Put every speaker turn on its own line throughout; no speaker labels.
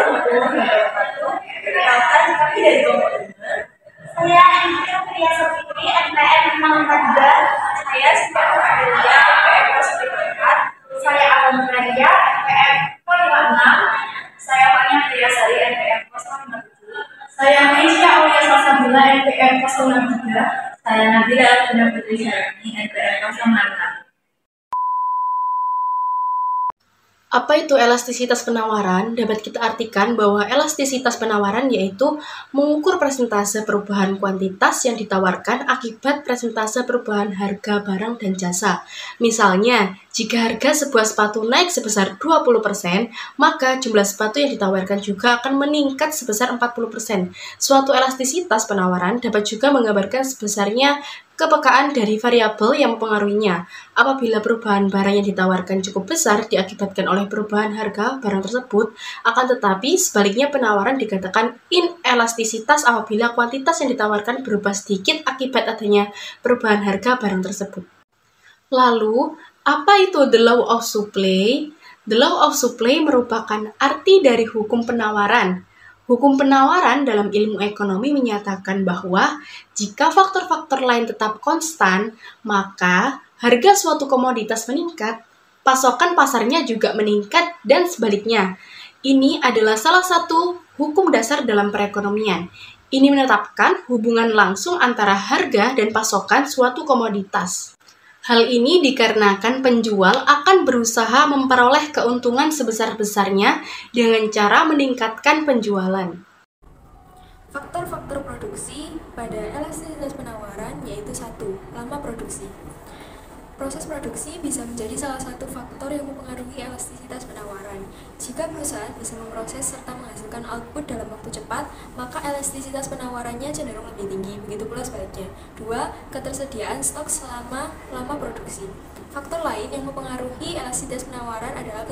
Assalamualaikum warahmatullahi wabarakatuh. Perkenalkan, kami dari kelompok 5. Saya Andika Priya Sofitri, NPM 642. Saya sudah bekerja NPM 04. Saya Alam Praria, NPM 56. Saya Fania Priyasari, NPM 057. Saya Maisha Aulia Salsabila, NPM 063. Saya Nabila Alvina Putri Syarani, NPM 066.
Apa itu elastisitas penawaran? Dapat kita artikan bahwa elastisitas penawaran yaitu mengukur persentase perubahan kuantitas yang ditawarkan akibat persentase perubahan harga barang dan jasa. Misalnya, jika harga sebuah sepatu naik sebesar 20%, maka jumlah sepatu yang ditawarkan juga akan meningkat sebesar 40%. Suatu elastisitas penawaran dapat juga menggambarkan sebesarnya kepekaan dari variabel yang mempengaruhinya. Apabila perubahan barang yang ditawarkan cukup besar diakibatkan oleh perubahan harga barang tersebut, akan tetapi sebaliknya penawaran dikatakan inelastisitas apabila kuantitas yang ditawarkan berubah sedikit akibat adanya perubahan harga barang tersebut. Lalu, apa itu the law of supply? The law of supply merupakan arti dari hukum penawaran. Hukum penawaran dalam ilmu ekonomi menyatakan bahwa jika faktor-faktor lain tetap konstan, maka harga suatu komoditas meningkat, pasokan pasarnya juga meningkat, dan sebaliknya. Ini adalah salah satu hukum dasar dalam perekonomian. Ini menetapkan hubungan langsung antara harga dan pasokan suatu komoditas. Hal ini dikarenakan penjual akan berusaha memperoleh keuntungan sebesar-besarnya dengan cara meningkatkan penjualan.
Faktor-faktor produksi pada elastisitas penawaran yaitu 1. Lama produksi. Proses produksi bisa menjadi salah satu faktor yang mempengaruhi elastisitas penawaran. Jika perusahaan bisa memproses serta menghasilkan output dalam waktu cepat, maka elastisitas penawarannya cenderung lebih tinggi, begitu pula sebaliknya. 2. Ketersediaan stok selama lama produksi. Faktor lain yang mempengaruhi elastisitas penawaran adalah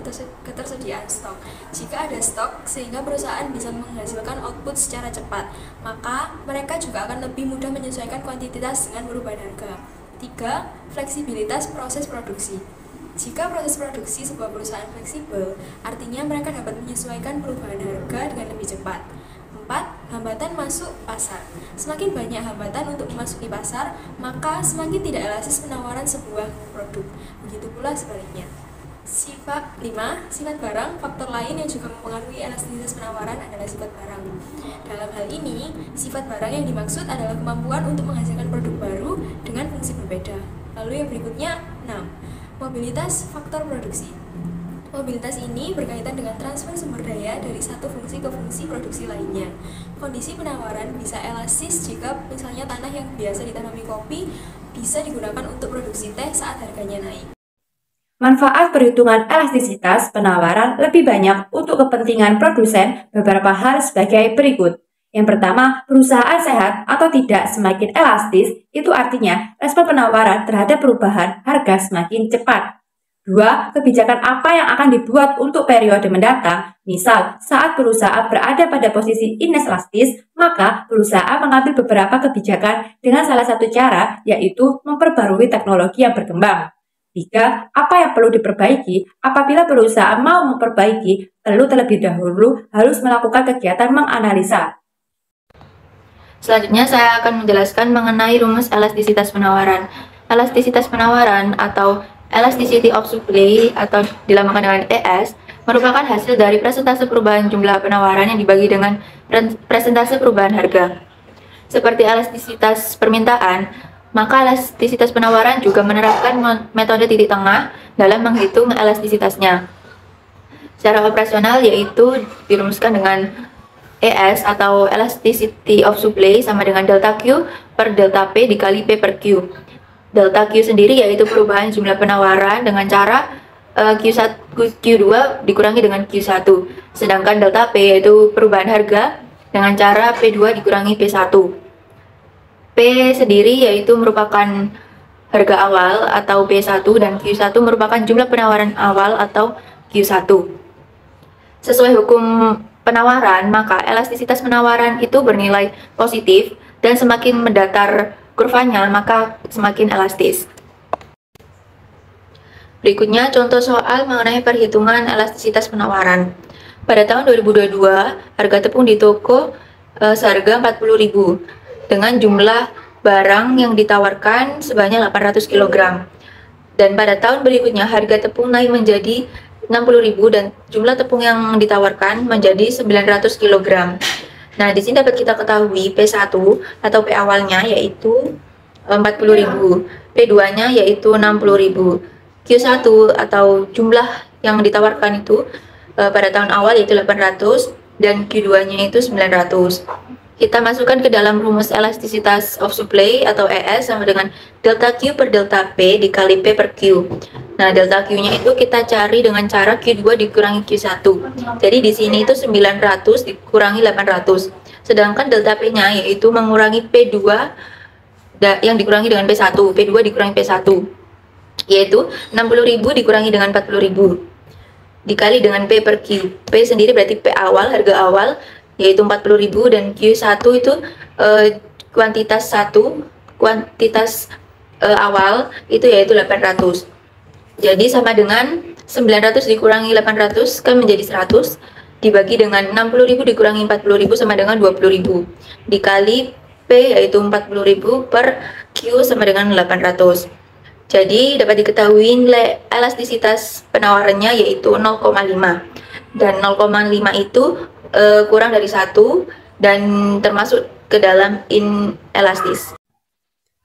ketersediaan stok. Jika ada stok, sehingga perusahaan bisa menghasilkan output secara cepat, maka mereka juga akan lebih mudah menyesuaikan kuantitas dengan perubahan harga. 3. Fleksibilitas proses produksi. Jika proses produksi sebuah perusahaan fleksibel, artinya mereka dapat menyesuaikan perubahan harga dengan lebih cepat. 4. Hambatan masuk pasar. Semakin banyak hambatan untuk memasuki pasar, maka semakin tidak elastis penawaran sebuah produk. Begitu pula sebaliknya. 5. Sifat barang. Faktor lain yang juga mempengaruhi elastisitas penawaran adalah sifat barang. Dalam hal ini, sifat barang yang dimaksud adalah kemampuan untuk menghasilkan produk baru dengan fungsi berbeda. Lalu yang berikutnya, 6. Mobilitas faktor produksi. Mobilitas ini berkaitan dengan transfer sumber daya dari satu fungsi ke fungsi produksi lainnya. Kondisi penawaran bisa elastis jika misalnya tanah yang biasa ditanami kopi bisa digunakan untuk produksi teh saat harganya naik.
Manfaat perhitungan elastisitas penawaran lebih banyak untuk kepentingan produsen beberapa hal sebagai berikut. Yang pertama, perusahaan sehat atau tidak semakin elastis, itu artinya respon penawaran terhadap perubahan harga semakin cepat. 2. Kebijakan apa yang akan dibuat untuk periode mendatang? Misal, saat perusahaan berada pada posisi inelastis, maka perusahaan mengambil beberapa kebijakan dengan salah satu cara, yaitu memperbarui teknologi yang berkembang. 3. Apa yang perlu diperbaiki? Apabila perusahaan mau memperbaiki, perlu terlebih dahulu harus melakukan kegiatan menganalisa.
Selanjutnya saya akan menjelaskan mengenai rumus elastisitas penawaran. Elastisitas penawaran atau elasticity of supply atau dilambangkan dengan ES merupakan hasil dari persentase perubahan jumlah penawaran yang dibagi dengan persentase perubahan harga. Seperti elastisitas permintaan, maka elastisitas penawaran juga menerapkan metode titik tengah dalam menghitung elastisitasnya. Secara operasional yaitu dirumuskan dengan ES atau elasticity of supply sama dengan delta Q per delta P dikali P per Q. Delta Q sendiri yaitu perubahan jumlah penawaran dengan cara Q2 dikurangi dengan Q1. Sedangkan delta P yaitu perubahan harga dengan cara P2 dikurangi P1. P sendiri yaitu merupakan harga awal atau P1 dan Q1 merupakan jumlah penawaran awal atau Q1. Sesuai hukum penawaran, maka elastisitas penawaran itu bernilai positif dan semakin mendatar kurvanya, maka semakin elastis. Berikutnya contoh soal mengenai perhitungan elastisitas penawaran. Pada tahun 2022, harga tepung di toko seharga 40.000 dengan jumlah barang yang ditawarkan sebanyak 800 kg. Dan pada tahun berikutnya harga tepung naik menjadi 60.000 dan jumlah tepung yang ditawarkan menjadi 900 kg. Nah, di sini dapat kita ketahui P1 atau P awalnya yaitu 40.000, P2-nya yaitu 60.000. Q1 atau jumlah yang ditawarkan itu pada tahun awal yaitu 800 dan Q2-nya itu 900. Kita masukkan ke dalam rumus elastisitas of supply atau ES sama dengan delta Q per delta P dikali P per Q. Nah, delta Q-nya itu kita cari dengan cara Q2 dikurangi Q1. Jadi di sini itu 900 dikurangi 800. Sedangkan delta P-nya yaitu mengurangi P2 yang dikurangi dengan P1, P2 dikurangi P1, yaitu 60.000 dikurangi dengan 40.000 dikali dengan P per Q. P sendiri berarti P awal, harga awal, yaitu 40.000, dan Q1 itu kuantitas awal itu yaitu 800. Jadi sama dengan 900 dikurangi 800 kan menjadi 100, dibagi dengan 60.000 dikurangi 40.000 sama dengan 20.000, dikali P yaitu 40.000 per Q sama dengan 800. Jadi dapat diketahui nilai elastisitas penawarannya yaitu 0,5, dan 0,5 itu kurang dari 1 dan termasuk ke dalam inelastis.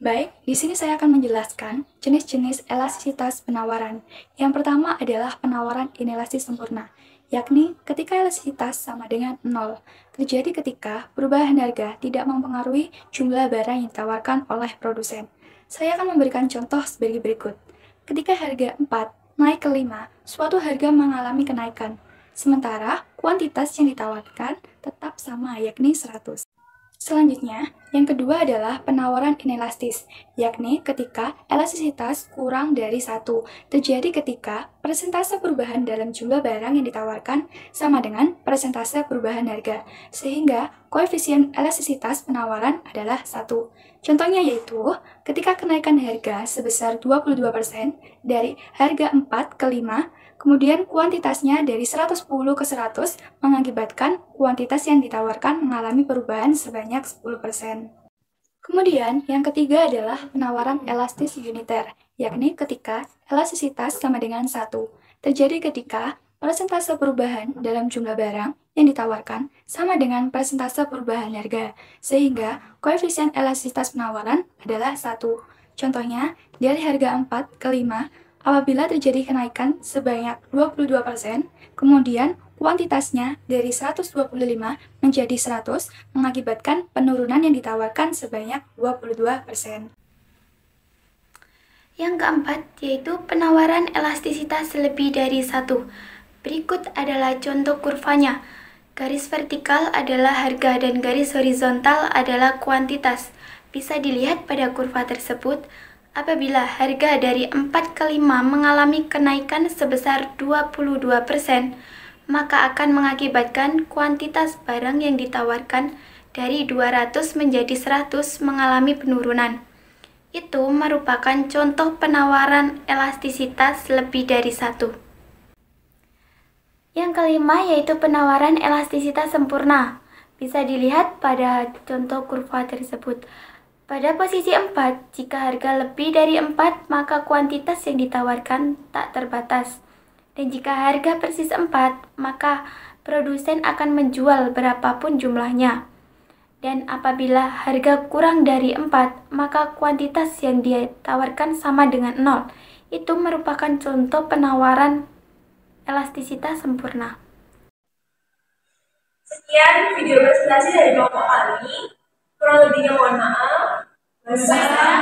Baik, di sini saya akan menjelaskan jenis-jenis elastisitas penawaran. Yang pertama adalah penawaran inelastis sempurna, yakni ketika elastisitas sama dengan 0. Terjadi ketika perubahan harga tidak mempengaruhi jumlah barang yang ditawarkan oleh produsen. Saya akan memberikan contoh sebagai berikut. Ketika harga 4 naik ke 5, suatu harga mengalami kenaikan. Sementara kuantitas yang ditawarkan tetap sama, yakni 100. Selanjutnya, yang kedua adalah penawaran inelastis, yakni ketika elastisitas kurang dari 1. Terjadi ketika persentase perubahan dalam jumlah barang yang ditawarkan sama dengan persentase perubahan harga, sehingga koefisien elastisitas penawaran adalah 1. Contohnya yaitu, ketika kenaikan harga sebesar 22% dari harga 4 ke 5, kemudian kuantitasnya dari 110 ke 100 mengakibatkan kuantitas yang ditawarkan mengalami perubahan sebanyak 10%. Kemudian, yang ketiga adalah penawaran elastis uniter, yakni ketika elastisitas sama dengan 1. Terjadi ketika persentase perubahan dalam jumlah barang yang ditawarkan sama dengan persentase perubahan harga, sehingga koefisien elastisitas penawaran adalah 1. Contohnya, dari harga 4 ke 5, apabila terjadi kenaikan sebanyak 22%, kemudian kuantitasnya dari 125 menjadi 100 mengakibatkan penurunan yang ditawarkan sebanyak 22%.
Yang keempat yaitu penawaran elastisitas lebih dari 1. Berikut adalah contoh kurvanya. Garis vertikal adalah harga dan garis horizontal adalah kuantitas. Bisa dilihat pada kurva tersebut, apabila harga dari 4 ke 5 mengalami kenaikan sebesar 22%, maka akan mengakibatkan kuantitas barang yang ditawarkan dari 200 menjadi 100 mengalami penurunan. Itu merupakan contoh penawaran elastisitas lebih dari 1. Yang kelima yaitu penawaran elastisitas sempurna. Bisa dilihat pada contoh kurva tersebut. Pada posisi 4, jika harga lebih dari 4, maka kuantitas yang ditawarkan tak terbatas. Dan jika harga persis 4, maka produsen akan menjual berapapun jumlahnya. Dan apabila harga kurang dari 4, maka kuantitas yang ditawarkan sama dengan 0. Itu merupakan contoh penawaran elastisitas sempurna.
Sekian video presentasi dari kelompok kami. Kurang lebihnya mohon maaf. Wassalamualaikum